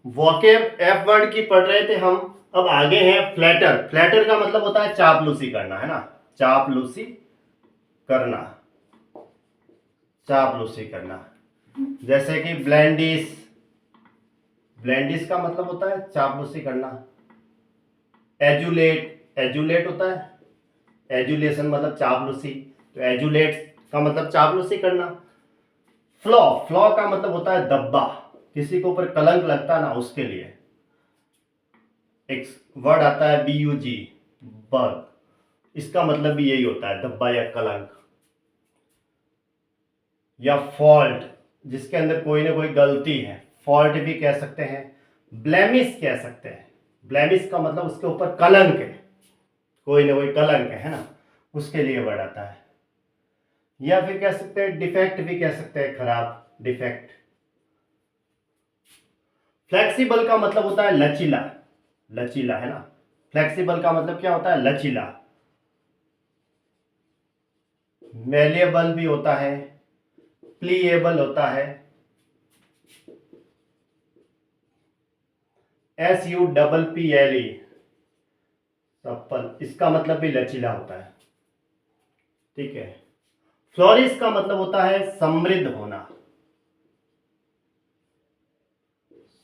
Vocab F word की पढ़ रहे थे हम। अब आगे हैं फ्लैटर। फ्लैटर का मतलब होता है चापलूसी करना, है ना, चापलूसी करना, चापलूसी करना। जैसे कि ब्लेंडिस, ब्लेंडिस का मतलब होता है चापलूसी करना। एजुलेट, एजुलेट होता है एजुलेशन मतलब चापलूसी, तो एजुलेट का मतलब चापलूसी करना। फ्लॉ, फ्लॉ का मतलब होता है दब्बा, किसी के ऊपर कलंक लगता है ना, उसके लिए। एक वर्ड आता है BUG, बग, इसका मतलब भी यही होता है, दब्बा या कलंक। या फॉल्ट, जिसके अंदर कोई ना कोई गलती है, फॉल्ट भी कह सकते हैं। ब्लेमिश कह सकते हैं, ब्लेमिश का मतलब उसके ऊपर कलंक है, कोई ना कोई कलंक है ना, उसके लिए वर्ड आता है। या फिर कह सकते हैं डिफेक्ट भी कह सकते हैं, खराब, डिफेक्ट। फ्लेक्सिबल का मतलब होता है लचीला, लचीला, है ना। फ्लेक्सिबल का मतलब क्या होता है, लचीला। मेलिएबल भी होता है, प्लीएबल होता है। SUPPLE, सप्पल, इसका मतलब भी लचीला होता है, ठीक है। फ्लोरिश का मतलब होता है समृद्ध होना,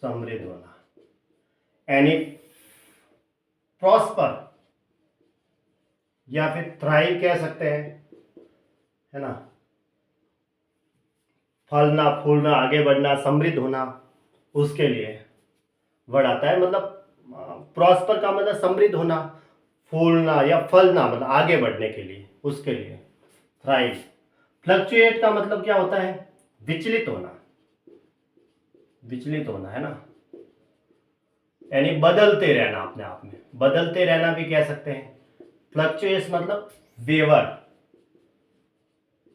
समृद्ध होना। एनी प्रॉस्पर या फिर थ्राइव कह सकते हैं, है ना। फलना फूलना, आगे बढ़ना, समृद्ध होना, उसके लिए वर्ड आता है। मतलब प्रॉस्पर का मतलब समृद्ध होना, फूलना या फलना मतलब आगे बढ़ने के लिए, उसके लिए थ्राइव। फ्लक्चुएट का मतलब क्या होता है, विचलित होना, विचलित होना, है ना। यानी बदलते रहना, अपने आप में बदलते रहना भी कह सकते हैं। फ्लक्चुएस मतलब वेवर,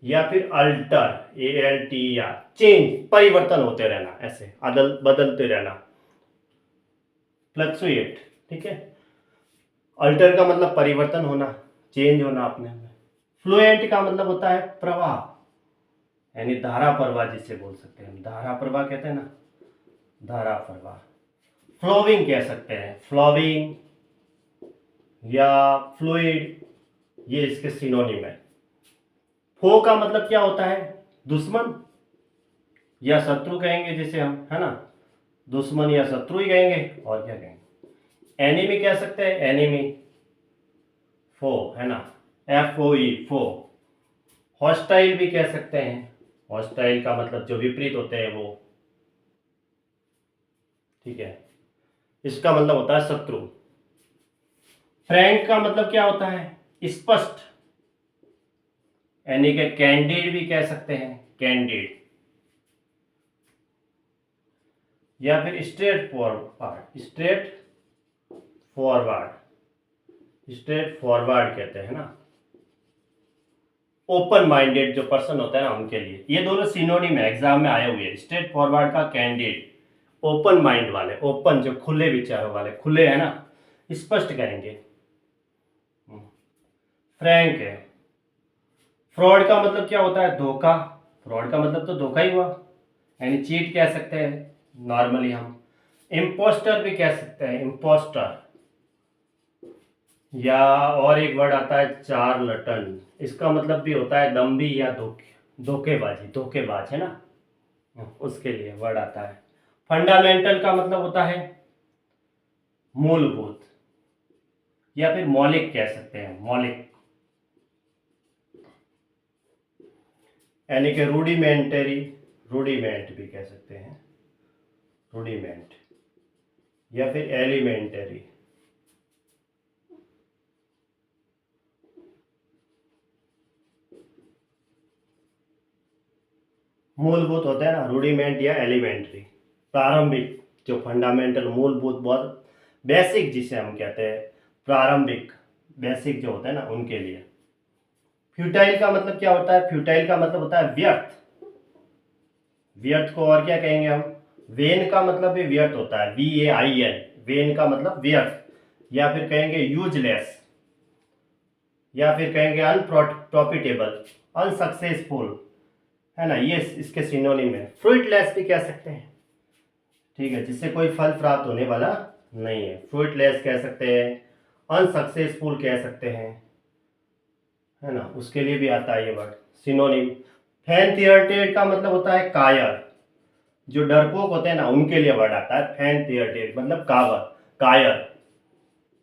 या फिर अल्टर, ALTER, चेंज, परिवर्तन होते रहना, ऐसे अदल बदलते रहना, फ्लक्चुएट, ठीक है। अल्टर का मतलब परिवर्तन होना, चेंज होना अपने में। फ्लुएंट का मतलब होता है प्रवाह, यानी धारा प्रवाह, जिसे बोल सकते हैं, धारा प्रवाह कहते हैं ना, धारा प्रवाह। फ्लोविंग कह सकते हैं, फ्लोविंग या फ्लूइड, ये इसके सिनोनिम है। फो का मतलब क्या होता है, दुश्मन या शत्रु कहेंगे जिसे हम, है ना, दुश्मन या शत्रु ही कहेंगे, और क्या कहेंगे। एनिमी कह सकते हैं, एनिमी, फो, है ना, FOE, फो। हॉस्टाइल भी कह सकते हैं, हॉस्टाइल का मतलब जो विपरीत होते हैं वो, ठीक है, इसका मतलब होता है शत्रु। फ्रैंक का मतलब क्या होता है, स्पष्ट, यानी कि कैंडिड भी कह सकते हैं, कैंडिड। या फिर straight forward, straight forward, straight forward कहते हैं ना। ओपन माइंडेड जो पर्सन होता है ना, उनके लिए ये दोनों सिनोनिम है, एग्जाम में आए हुए हैं। स्ट्रेट फॉरवर्ड का कैंडिड, ओपन माइंड वाले, ओपन जो खुले विचारों वाले, खुले, है ना, स्पष्ट कहेंगे। फ्रैंक है। फ्रॉड का मतलब क्या होता है, धोखा, फ्रॉड का मतलब तो धोखा ही हुआ, यानी चीट कह सकते हैं नॉर्मली हम। इम्पोस्टर भी कह सकते हैं, इम्पोस्टर। या और एक वर्ड आता है चार्लटन, इसका मतलब भी होता है दम्भी या धोखेबाजी, धोखेबाज, है ना, उसके लिए वर्ड आता है। फंडामेंटल का मतलब होता है मूलभूत, या फिर मौलिक कह सकते हैं, मौलिक, यानी कि रूडिमेंटरी, रूडिमेंट भी कह सकते हैं, रूडिमेंट, या फिर एलिमेंटरी। मूलभूत होता है ना, रूडिमेंट या एलिमेंट्री, प्रारंभिक, जो फंडामेंटल, मूलभूत, बहुत बेसिक जिसे हम कहते हैं, प्रारंभिक, बेसिक जो होता है ना, उनके लिए। फ्यूटाइल का मतलब क्या होता है, फ्यूटाइल का मतलब होता है व्यर्थ, व्यर्थ को और क्या कहेंगे हम, वेन का मतलब भी व्यर्थ होता है, VAIN, वेन का मतलब व्यर्थ, या फिर कहेंगे यूजलेस, या फिर कहेंगे अनप्रॉफिटेबल, अनसक्सेसफुल, है ना, ये इसके सिनोनिम है। फ्रूटलेस भी कह सकते हैं, ठीक है, जिससे कोई फल प्राप्त होने वाला नहीं है। फ्रूटलेस कह सकते हैं, अनसक्सेसफुल कह सकते हैं, है ना, उसके लिए भी आता है ये वर्ड। सिनोनिम, फेंट हार्टेड का मतलब होता है कायर, जो डरपोक होते हैं ना उनके लिए वर्ड आता है फेंट हार्टेड, मतलब कायर,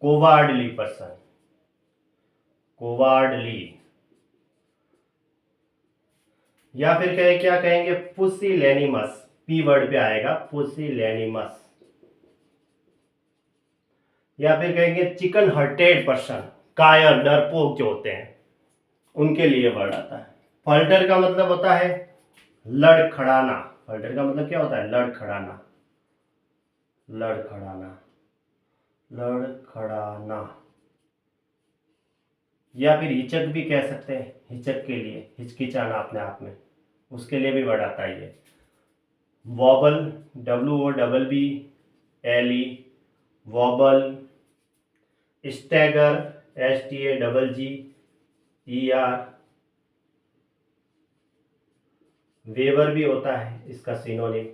कोवार्डली पर्सन, कोवार्डली। या फिर क्या कहेंगे, पुसिलेनिमस, पी वर्ड पे आएगा, पुसिलेनिमस। या फिर कहेंगे चिकन हर्टेड पर्सन, कायर, डरपोक जो होते हैं उनके लिए वर्ड आता है। फल्टर का मतलब होता है लड़खड़ाना। फल्टर का मतलब क्या होता है, लड़खड़ाना, लड़खड़ाना, लड़खड़ाना। या फिर हिचक भी कह सकते हैं, हिचक के लिए, हिचकिचाना अपने आप में, उसके लिए भी वर्ड आता है ये। Wobble, WOBBLE, wobble. Stagger, STAGGER। Waver भी होता है इसका सिनोनिम,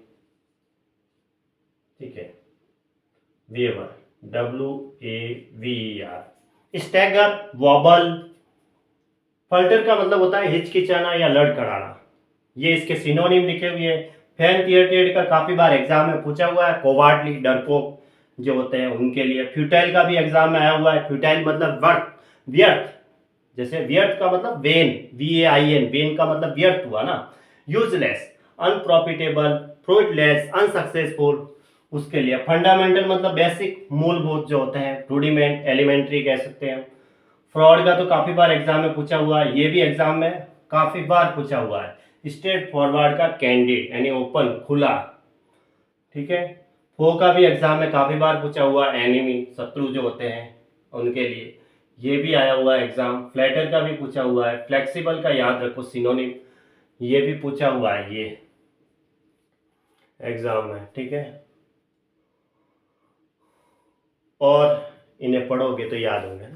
ठीक है, waver, WAVER। Stagger, wobble. Falter का मतलब होता है हिचकिचाना या लड़खड़ाना, ये इसके सिनोनिम लिखे हुए हैं। फेंट हार्टेड का काफी बार एग्जाम में पूछा हुआ है, कोवार्डली, डरपोक जो होते हैं उनके लिए। फ्यूटाइल का भी एग्जाम में आया हुआ है, फ्यूटाइल मतलब व्यर्थ, जैसे व्यर्थ का मतलब वेन, VAIN, वेन का मतलब व्यर्थ हुआ ना। यूजलेस, अनप्रॉफिटेबल, फ्रूटलेस, अनसक्सेसफुल, उसके लिए। फंडामेंटल मतलब बेसिक, मूलभूत जो होते हैं, रूडिमेंट, एलिमेंट्री कह सकते हैं। फ्रॉड का तो काफी बार एग्जाम में पूछा हुआ है, ये भी एग्जाम में काफी बार पूछा हुआ है। स्ट्रेट फॉरवर्ड का कैंडिड, यानी ओपन, खुला, ठीक है। फो का भी एग्जाम में काफी बार पूछा हुआ है, एनिमी, शत्रु जो होते हैं उनके लिए, ये भी आया हुआ है एग्जाम। फ्लैटर का भी पूछा हुआ है। फ्लेक्सिबल का याद रखो सिनोनिम, ये भी पूछा हुआ है ये एग्जाम में, ठीक है। और इन्हें पढ़ोगे तो याद होंगे ना।